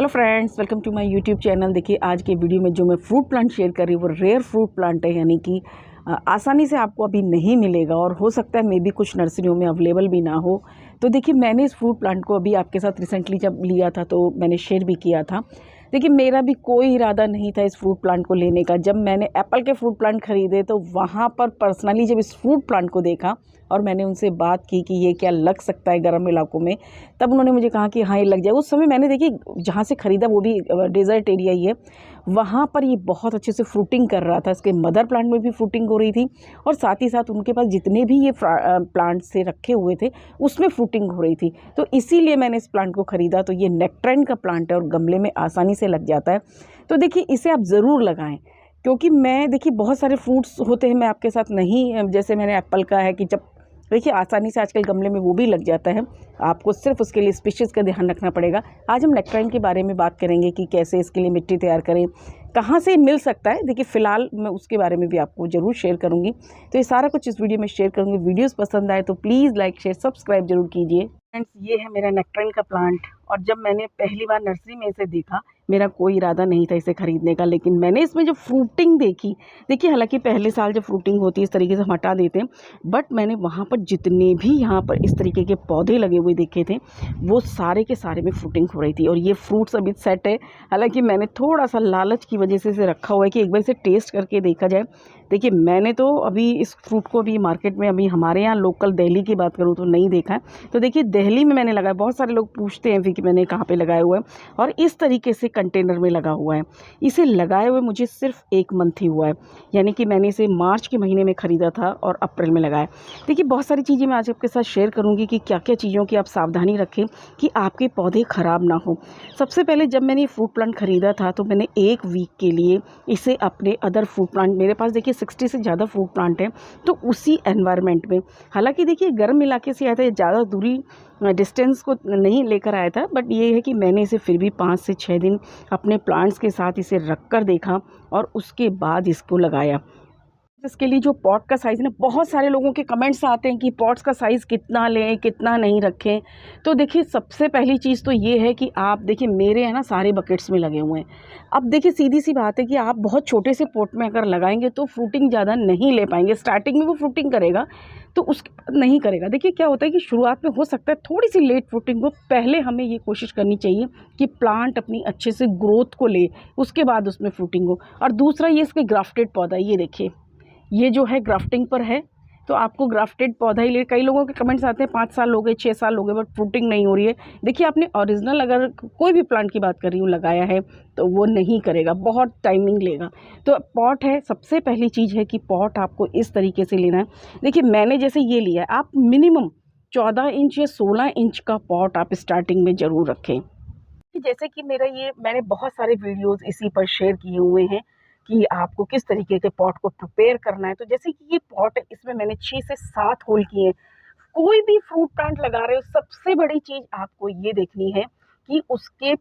Hello friends, welcome to my YouTube channel. देखिए आज के वीडियो में जो मैं फ्रूट प्लांट शेयर कर रही हूँ वो रेयर फ्रूट प्लांट है, यानी कि आसानी से आपको अभी नहीं मिलेगा और हो सकता है मे बी कुछ नर्सरियों में अवेलेबल भी ना हो। तो देखिए मैंने इस फ्रूट प्लांट को अभी आपके साथ रिसेंटली जब लिया था तो मैंने शेयर भी किया था। देखिए मेरा भी कोई इरादा नहीं था इस फ्रूट प्लांट को लेने का। जब मैंने एप्पल के फ्रूट प्लांट ख़रीदे तो वहाँ पर पर्सनली जब इस फ्रूट प्लांट को देखा और मैंने उनसे बात की कि ये क्या लग सकता है गर्म इलाकों में, तब उन्होंने मुझे कहा कि हाँ ये लग जाए। उस समय मैंने देखिए जहाँ से ख़रीदा वो भी डेजर्ट एरिया ही है, वहाँ पर ये बहुत अच्छे से फ्रूटिंग कर रहा था। इसके मदर प्लांट में भी फ्रूटिंग हो रही थी और साथ ही साथ उनके पास जितने भी ये प्लांट से रखे हुए थे उसमें फ्रूटिंग हो रही थी। तो इसीलिए मैंने इस प्लांट को ख़रीदा। तो ये नेक्ट्राइन का प्लांट है और गमले में आसानी से लग जाता है। तो देखिए इसे आप ज़रूर लगाएं, क्योंकि मैं देखिए बहुत सारे फ्रूट्स होते हैं, मैं आपके साथ नहीं, जैसे मैंने एप्पल का है कि जब देखिए आसानी से आजकल गमले में वो भी लग जाता है, आपको सिर्फ उसके लिए स्पीशीज़ का ध्यान रखना पड़ेगा। आज हम नेक्ट्राइन के बारे में बात करेंगे कि कैसे इसके लिए मिट्टी तैयार करें, कहाँ से मिल सकता है। देखिए फ़िलहाल मैं उसके बारे में भी आपको ज़रूर शेयर करूँगी। तो ये सारा कुछ इस वीडियो में शेयर करूँगी। वीडियोज़ पसंद आए तो प्लीज़ लाइक शेयर सब्सक्राइब जरूर कीजिए। फ्रेंड्स, ये है मेरा नेक्ट्राइन का प्लांट और जब मैंने पहली बार नर्सरी में इसे देखा, मेरा कोई इरादा नहीं था इसे ख़रीदने का, लेकिन मैंने इसमें जो फ्रूटिंग देखी, देखिए हालांकि पहले साल जब फ्रूटिंग होती है इस तरीके से हम हटा देते हैं, बट मैंने वहाँ पर जितने भी यहाँ पर इस तरीके के पौधे लगे हुए देखे थे वो सारे के सारे में फ्रूटिंग हो रही थी। और ये फ्रूट्स अभी सेट है। हालांकि मैंने थोड़ा सा लालच की वजह से इसे रखा हुआ है कि एक बार इसे टेस्ट करके देखा जाए। देखिए मैंने तो अभी इस फ्रूट को अभी मार्केट में, अभी हमारे यहाँ लोकल दिल्ली की बात करूँ तो नहीं देखा है। तो देखिए दिल्ली में मैंने लगाया, बहुत सारे लोग पूछते हैं फिर कि मैंने कहाँ पे लगाया हुआ है, और इस तरीके से कंटेनर में लगा हुआ है। इसे लगाए हुए मुझे सिर्फ 1 मंथ ही हुआ है, यानी कि मैंने इसे मार्च के महीने में ख़रीदा था और अप्रैल में लगाया। देखिए बहुत सारी चीज़ें मैं आज आपके साथ शेयर करूँगी कि क्या क्या चीज़ों की आप सावधानी रखें कि आपके पौधे ख़राब ना हो। सबसे पहले जब मैंने ये फ्रूट प्लांट ख़रीदा था तो मैंने 1 वीक के लिए इसे अपने अदर फ्रूट प्लांट, मेरे पास देखिए 60 से ज़्यादा फ्रूट प्लांट हैं, तो उसी एनवायरनमेंट में, हालांकि देखिए गर्म इलाके से आया था, ज़्यादा दूरी डिस्टेंस को नहीं लेकर आया था, बट ये है कि मैंने इसे फिर भी 5 से 6 दिन अपने प्लांट्स के साथ इसे रख कर देखा और उसके बाद इसको लगाया। इसके लिए जो पॉट का साइज़ है ना, बहुत सारे लोगों के कमेंट्स आते हैं कि पॉट्स का साइज़ कितना लें, कितना नहीं रखें। तो देखिए सबसे पहली चीज़ तो ये है कि आप देखिए मेरे हैं ना सारे बकेट्स में लगे हुए हैं। अब देखिए सीधी सी बात है कि आप बहुत छोटे से पॉट में अगर लगाएंगे तो फ्रूटिंग ज़्यादा नहीं ले पाएंगे। स्टार्टिंग में वो फ्रूटिंग करेगा तो उसके बाद नहीं करेगा। देखिए क्या होता है कि शुरुआत में हो सकता है थोड़ी सी लेट फ्रूटिंग हो, पहले हमें ये कोशिश करनी चाहिए कि प्लांट अपनी अच्छे से ग्रोथ को ले, उसके बाद उसमें फ्रूटिंग हो। और दूसरा ये इसके ग्राफ्टेड पौधा, ये देखिए ये जो है ग्राफ्टिंग पर है, तो आपको ग्राफ्टेड पौधा ही ले। कई लोगों के कमेंट्स आते हैं 5 साल हो गए, 6 साल हो गए, बट फ्रूटिंग नहीं हो रही है। देखिए आपने ओरिजिनल अगर कोई भी प्लांट की बात कर रही हूँ लगाया है तो वो नहीं करेगा, बहुत टाइमिंग लेगा। तो पॉट है, सबसे पहली चीज़ है कि पॉट आपको इस तरीके से लेना है। देखिए मैंने जैसे ये लिया है, आप मिनिमम 14 इंच या 16 इंच का पॉट आप स्टार्टिंग में ज़रूर रखें। जैसे कि मेरा ये, मैंने बहुत सारे वीडियोज़ इसी पर शेयर किए हुए हैं कि आपको किस तरीके के पॉट को प्रिपेयर करना है। तो जैसे कि ये पॉट है, इसमें मैंने 6 से 7 होल किए हैं। कोई भी फ्रूट प्लांट लगा रहे हो, सबसे बड़ी चीज़ आपको ये देखनी है कि उसके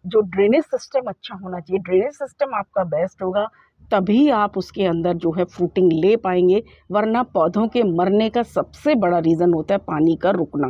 जो ड्रेनेज सिस्टम अच्छा होना चाहिए। ड्रेनेज सिस्टम आपका बेस्ट होगा तभी आप उसके अंदर जो है फ्रूटिंग ले पाएंगे, वरना पौधों के मरने का सबसे बड़ा रीज़न होता है पानी का रुकना।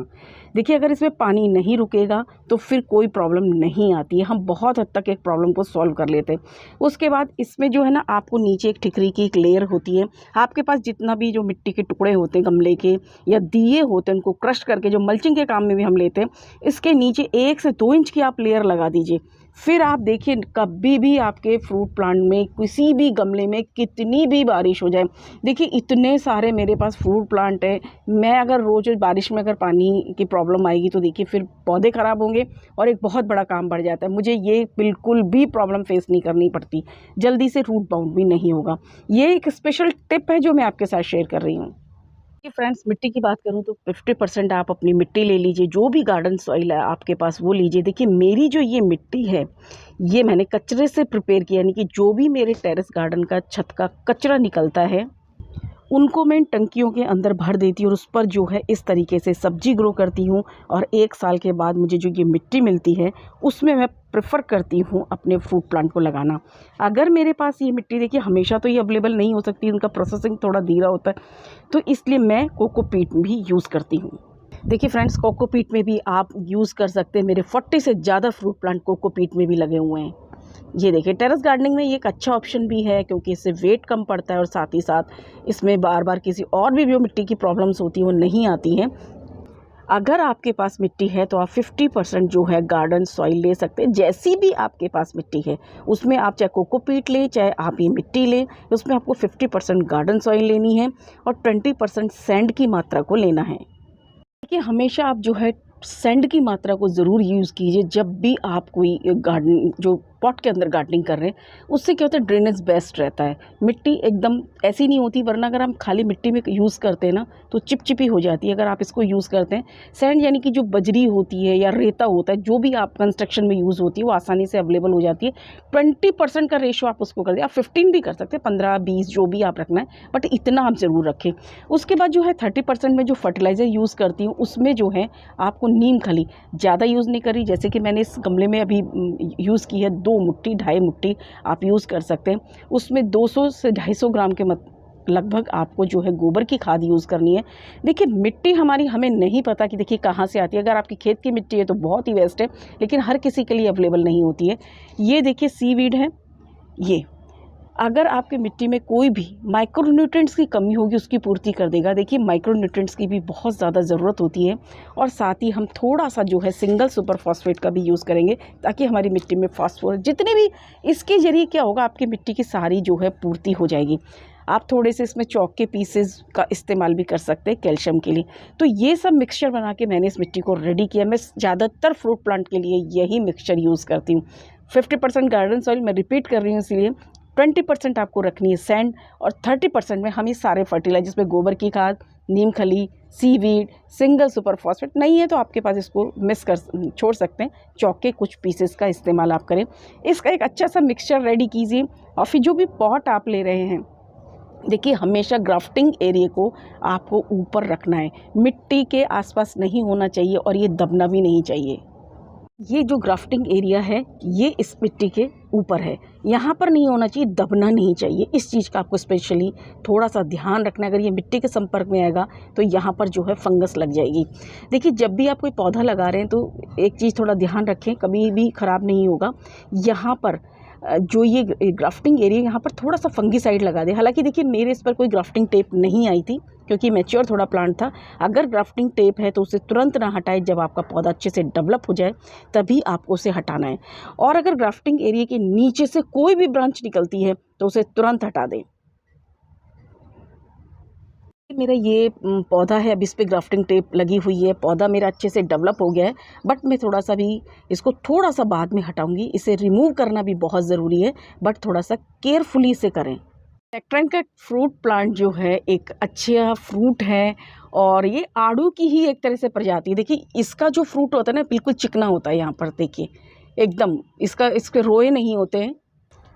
देखिए अगर इसमें पानी नहीं रुकेगा तो फिर कोई प्रॉब्लम नहीं आती है, हम बहुत हद तक एक प्रॉब्लम को सॉल्व कर लेते हैं। उसके बाद इसमें जो है ना, आपको नीचे एक ठिकरी की एक लेयर होती है। आपके पास जितना भी जो मिट्टी के टुकड़े होते हैं गमले के या दिए होते हैं, उनको क्रश करके जो मल्चिंग के काम में भी हम लेते हैं, इसके नीचे 1 से 2 इंच की आप लेयर लगा दीजिए। फिर आप देखिए कभी भी आपके फ्रूट प्लांट में, किसी भी गमले में कितनी भी बारिश हो जाए, देखिए इतने सारे मेरे पास फ्रूट प्लांट है, मैं अगर रोज़ बारिश में अगर पानी की प्रॉब्लम आएगी तो देखिए फिर पौधे ख़राब होंगे और एक बहुत बड़ा काम बढ़ जाता है। मुझे ये बिल्कुल भी प्रॉब्लम फेस नहीं करनी पड़ती, जल्दी से रूट बाउंड भी नहीं होगा। ये एक स्पेशल टिप है जो मैं आपके साथ शेयर कर रही हूँ। कि फ्रेंड्स मिट्टी की बात करूं तो 50% आप अपनी मिट्टी ले लीजिए, जो भी गार्डन सॉइल है आपके पास वो लीजिए। देखिए मेरी जो ये मिट्टी है ये मैंने कचरे से प्रिपेयर किया, यानी कि जो भी मेरे टेरेस गार्डन का छत का कचरा निकलता है उनको मैं टंकियों के अंदर भर देती हूँ और उस पर जो है इस तरीके से सब्जी ग्रो करती हूँ। और 1 साल के बाद मुझे जो ये मिट्टी मिलती है उसमें मैं प्रेफर करती हूँ अपने फ्रूट प्लांट को लगाना। अगर मेरे पास ये मिट्टी, देखिए हमेशा तो ये अवेलेबल नहीं हो सकती, इनका प्रोसेसिंग थोड़ा धीरा होता है, तो इसलिए मैं कोकोपीट भी यूज़ करती हूँ। देखिए फ्रेंड्स, कोकोपीट में भी आप यूज़ कर सकते हैं। मेरे 40 से ज़्यादा फ्रूट प्लांट कोकोपीट में भी लगे हुए हैं। ये देखिए, टेरेस गार्डनिंग में ये एक अच्छा ऑप्शन भी है क्योंकि इससे वेट कम पड़ता है और साथ ही साथ इसमें बार बार किसी और भी जो मिट्टी की प्रॉब्लम्स होती हैं वो नहीं आती हैं। अगर आपके पास मिट्टी है तो आप 50% जो है गार्डन सॉइल ले सकते हैं। जैसी भी आपके पास मिट्टी है उसमें आप चाहे कोकोपीट लें, चाहे आप ये मिट्टी लें, उसमें आपको 50% गार्डन सॉइल लेनी है और 20% सैंड की मात्रा को लेना है। देखिए, हमेशा आप जो है सैंड की मात्रा को ज़रूर यूज़ कीजिए जब भी आप कोई गार्डन जो पॉट के अंदर गार्डनिंग कर रहे हैं। उससे क्या होता है, ड्रेनेज बेस्ट रहता है। मिट्टी एकदम ऐसी नहीं होती, वरना अगर हम खाली मिट्टी में यूज़ करते हैं ना तो चिपचिपी हो जाती है। अगर आप इसको यूज़ करते हैं, सैंड यानी कि जो बजरी होती है या रेता होता है, जो भी आप कंस्ट्रक्शन में यूज़ होती है वो आसानी से अवेलेबल हो जाती है। 20% का रेशो आप उसको कर दें। आप 15 भी कर सकते हैं, 15-20 जो भी आप रखना है, बट इतना आप ज़रूर रखें। उसके बाद जो है 30% में जो फर्टिलाइज़र यूज़ करती हूँ उसमें जो है आपको नीम खली ज़्यादा यूज़ नहीं करी। जैसे कि मैंने इस गमले में अभी यूज़ की है 2 मुट्ठी 2.5 मुट्ठी आप यूज़ कर सकते हैं। उसमें 200 से 250 ग्राम के लगभग आपको जो है गोबर की खाद यूज़ करनी है। देखिए, मिट्टी हमारी हमें नहीं पता कि देखिए कहाँ से आती है। अगर आपकी खेत की मिट्टी है तो बहुत ही बेस्ट है, लेकिन हर किसी के लिए अवेलेबल नहीं होती है। ये देखिए सीवीड है। ये अगर आपके मिट्टी में कोई भी माइक्रोन्यूट्रिएंट्स की कमी होगी उसकी पूर्ति कर देगा। देखिए, माइक्रोन्यूट्रिएंट्स की भी बहुत ज़्यादा ज़रूरत होती है और साथ ही हम थोड़ा सा जो है सिंगल सुपर फॉस्फेट का भी यूज़ करेंगे ताकि हमारी मिट्टी में फास्फोरस जितने भी इसके जरिए क्या होगा, आपकी मिट्टी की सारी जो है पूर्ति हो जाएगी। आप थोड़े से इसमें चॉक के पीसेस का इस्तेमाल भी कर सकते हैं कैल्शियम के लिए। तो ये सब मिक्सचर बना के मैंने इस मिट्टी को रेडी किया। मैं ज़्यादातर फ्रूट प्लांट के लिए यही मिक्सचर यूज़ करती हूँ। 50% गार्डन सॉइल, मैं रिपीट कर रही हूँ इसलिए। 20% आपको रखनी है सैंड और 30% में हम ये सारे फर्टिलाइजर, जिसमें गोबर की खाद, नीम खली, सीवीड, सिंगल सुपर फॉस्फेट नहीं है तो आपके पास इसको मिक्स कर छोड़ सकते हैं। चॉक के कुछ पीसेस का इस्तेमाल आप करें। इसका एक अच्छा सा मिक्सचर रेडी कीजिए और फिर जो भी पॉट आप ले रहे हैं, देखिए हमेशा ग्राफ्टिंग एरिया को आपको ऊपर रखना है, मिट्टी के आसपास नहीं होना चाहिए और ये दबना भी नहीं चाहिए। ये जो ग्राफ्टिंग एरिया है ये इस मिट्टी के ऊपर है, यहाँ पर नहीं होना चाहिए, दबना नहीं चाहिए। इस चीज़ का आपको स्पेशली थोड़ा सा ध्यान रखना है। अगर ये मिट्टी के संपर्क में आएगा तो यहाँ पर जो है फंगस लग जाएगी। देखिए, जब भी आप कोई पौधा लगा रहे हैं तो एक चीज़ थोड़ा ध्यान रखें, कभी भी ख़राब नहीं होगा। यहाँ पर जो ये ग्राफ्टिंग एरिया, यहाँ पर थोड़ा सा फंगीसाइड लगा दें। हालांकि देखिए, मेरे इस पर कोई ग्राफ्टिंग टेप नहीं आई थी क्योंकि मैच्योर थोड़ा प्लांट था। अगर ग्राफ्टिंग टेप है तो उसे तुरंत ना हटाएं, जब आपका पौधा अच्छे से डेवलप हो जाए तभी आपको उसे हटाना है। और अगर ग्राफ्टिंग एरिया के नीचे से कोई भी ब्रांच निकलती है तो उसे तुरंत हटा दें। मेरा ये पौधा है, अब इस पे ग्राफ्टिंग टेप लगी हुई है, पौधा मेरा अच्छे से डेवलप हो गया है, बट मैं थोड़ा सा भी इसको थोड़ा सा बाद में हटाऊंगी। इसे रिमूव करना भी बहुत ज़रूरी है, बट थोड़ा सा केयरफुली इसे करें। नेक्ट्राइन का फ्रूट प्लांट जो है एक अच्छा फ्रूट है और ये आड़ू की ही एक तरह से प्रजाति है। देखिए, इसका जो फ्रूट होता है ना बिल्कुल चिकना होता है, यहाँ पर देखिए एकदम इसके रोए नहीं होते हैं,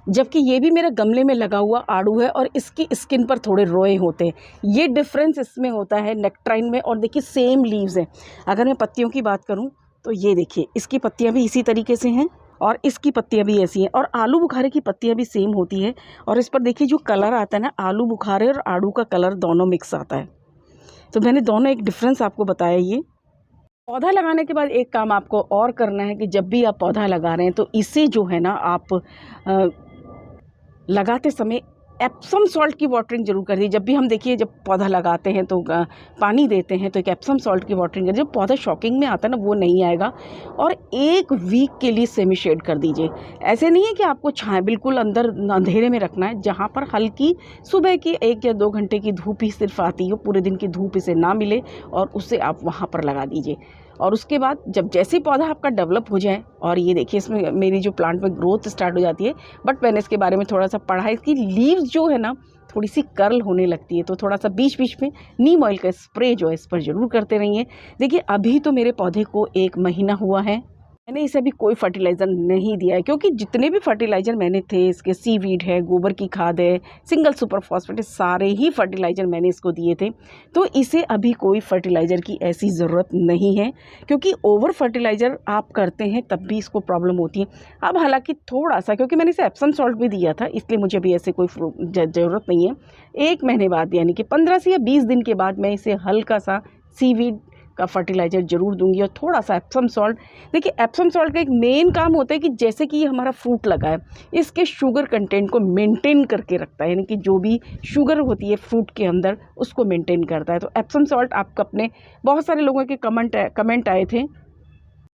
जबकि ये भी मेरा गमले में लगा हुआ आड़ू है और इसकी स्किन पर थोड़े रोए होते हैं। ये डिफरेंस इसमें होता है नेक्ट्राइन में। और देखिए, सेम लीव्स हैं। अगर मैं पत्तियों की बात करूं तो ये देखिए, इसकी पत्तियां भी इसी तरीके से हैं और इसकी पत्तियां भी ऐसी हैं और आलू बुखारे की पत्तियां भी सेम होती है। और इस पर देखिए जो कलर आता है ना, आलू बुखारे और आड़ू का कलर दोनों मिक्स आता है। तो मैंने दोनों एक डिफरेंस आपको बताया। ये पौधा लगाने के बाद एक काम आपको और करना है कि जब भी आप पौधा लगा रहे हैं तो इसे जो है ना आप लगाते समय एप्सम सॉल्ट की वाटरिंग जरूर करिए। जब भी हम देखिए, जब पौधा लगाते हैं तो पानी देते हैं तो एक एप्सम सॉल्ट की वाटरिंग करिए। जब पौधा शॉकिंग में आता है ना वो नहीं आएगा। और 1 वीक के लिए सेमी शेड कर दीजिए। ऐसे नहीं है कि आपको छाया बिल्कुल अंदर अंधेरे में रखना है, जहाँ पर हल्की सुबह की 1 या 2 घंटे की धूप ही सिर्फ आती हो, पूरे दिन की धूप इसे ना मिले और उसे आप वहाँ पर लगा दीजिए। और उसके बाद जब जैसे पौधा आपका डेवलप हो जाए, और ये देखिए इसमें मेरी जो प्लांट में ग्रोथ स्टार्ट हो जाती है, बट मैंने इसके बारे में थोड़ा सा पढ़ा है, इसकी लीव्स जो है ना थोड़ी सी कर्ल होने लगती है, तो थोड़ा सा बीच बीच में नीम ऑयल का स्प्रे जो है इस पर ज़रूर करते रहिए। देखिए, अभी तो मेरे पौधे को 1 महीना हुआ है, मैंने इसे अभी कोई फर्टिलाइज़र नहीं दिया है क्योंकि जितने भी फर्टिलाइज़र मैंने थे, इसके सीवीड है, गोबर की खाद है, सिंगल सुपर फॉस्फेट, सारे ही फर्टिलाइज़र मैंने इसको दिए थे। तो इसे अभी कोई फर्टिलाइज़र की ऐसी ज़रूरत नहीं है क्योंकि ओवर फर्टिलाइज़र आप करते हैं तब भी इसको प्रॉब्लम होती है। अब हालांकि थोड़ा सा, क्योंकि मैंने इसे एप्सम सॉल्ट भी दिया था, इसलिए मुझे अभी ऐसे कोई ज़रूरत नहीं है। 1 महीने बाद यानी कि 15 से या 20 दिन के बाद मैं इसे हल्का सा सीवीड का फर्टिलाइज़र ज़रूर दूंगी और थोड़ा सा एप्सम सॉल्ट। देखिए एप्सम सॉल्ट का एक मेन काम होता है कि जैसे कि ये हमारा फ्रूट लगा है, इसके शुगर कंटेंट को मेंटेन करके रखता है, यानी कि जो भी शुगर होती है फ्रूट के अंदर उसको मेंटेन करता है। तो एप्सम सॉल्ट आपको अपने बहुत सारे लोगों के कमेंट आए थे।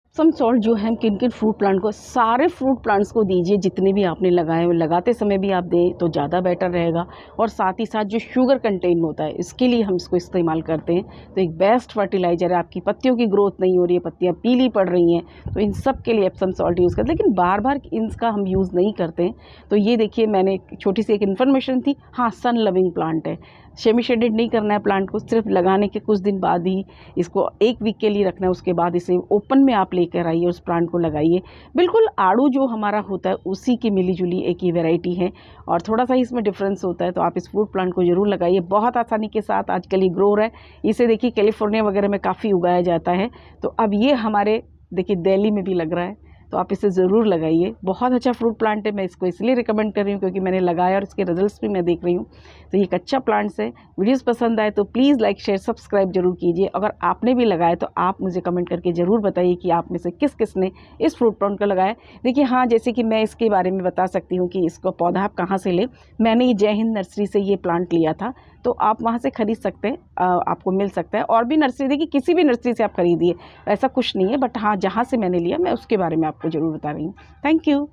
एप्सम सॉल्ट जो है किन किन फ्रूट प्लांट को, सारे फ्रूट प्लांट्स को दीजिए जितने भी आपने लगाए हैं, लगाते समय भी आप दें तो ज़्यादा बेटर रहेगा। और साथ ही साथ जो शुगर कंटेंट होता है इसके लिए हम इसको इस्तेमाल करते हैं, तो एक बेस्ट फर्टिलाइज़र है। आपकी पत्तियों की ग्रोथ नहीं हो रही है, पत्तियाँ पीली पड़ रही हैं, तो इन सब के लिए एप्सम सॉल्ट यूज़ करते हैं, लेकिन बार बार इसका हम यूज़ नहीं करते हैं। तो ये देखिए मैंने छोटी सी एक इन्फॉर्मेशन थी। हाँ, सन लविंग प्लांट है, सेमी शेडेड नहीं करना है प्लांट को, सिर्फ लगाने के कुछ दिन बाद ही इसको 1 वीक के लिए रखना है, उसके बाद इसे ओपन में आप लेकर आइए, उस प्लांट को लगाइए। बिल्कुल आड़ू जो हमारा होता है उसी की मिली जुली एक ही वैरायटी है और थोड़ा सा ही इसमें डिफरेंस होता है। तो आप इस फ्रूट प्लांट को ज़रूर लगाइए, बहुत आसानी के साथ आजकल ये ग्रो रहा है। इसे देखिए कैलिफोर्निया वगैरह में काफ़ी उगाया जाता है, तो अब ये हमारे देखिए दिल्ली में भी लग रहा है, तो आप इसे ज़रूर लगाइए। बहुत अच्छा फ्रूट प्लांट है, मैं इसको इसलिए रिकमेंड कर रही हूँ क्योंकि मैंने लगाया और इसके रिजल्ट्स भी मैं देख रही हूँ। तो ये एक अच्छा प्लांट्स है। वीडियोस पसंद आए तो प्लीज़ लाइक शेयर सब्सक्राइब जरूर कीजिए। अगर आपने भी लगाया तो आप मुझे कमेंट करके ज़रूर बताइए कि आप में से किस किस ने इस फ्रूट प्लांट को लगाया। देखिए हाँ, जैसे कि मैं इसके बारे में बता सकती हूँ कि इसको पौधा आप कहाँ से लें। मैंने ये जय हिंद नर्सरी से ये प्लांट लिया था, तो आप वहाँ से ख़रीद सकते हैं, आपको मिल सकता है। और भी नर्सरी, देखिए किसी भी नर्सरी से आप खरीदिए, ऐसा कुछ नहीं है, बट हाँ जहाँ से मैंने लिया मैं उसके बारे में आपको ज़रूर बता रही हूँ। Thank you.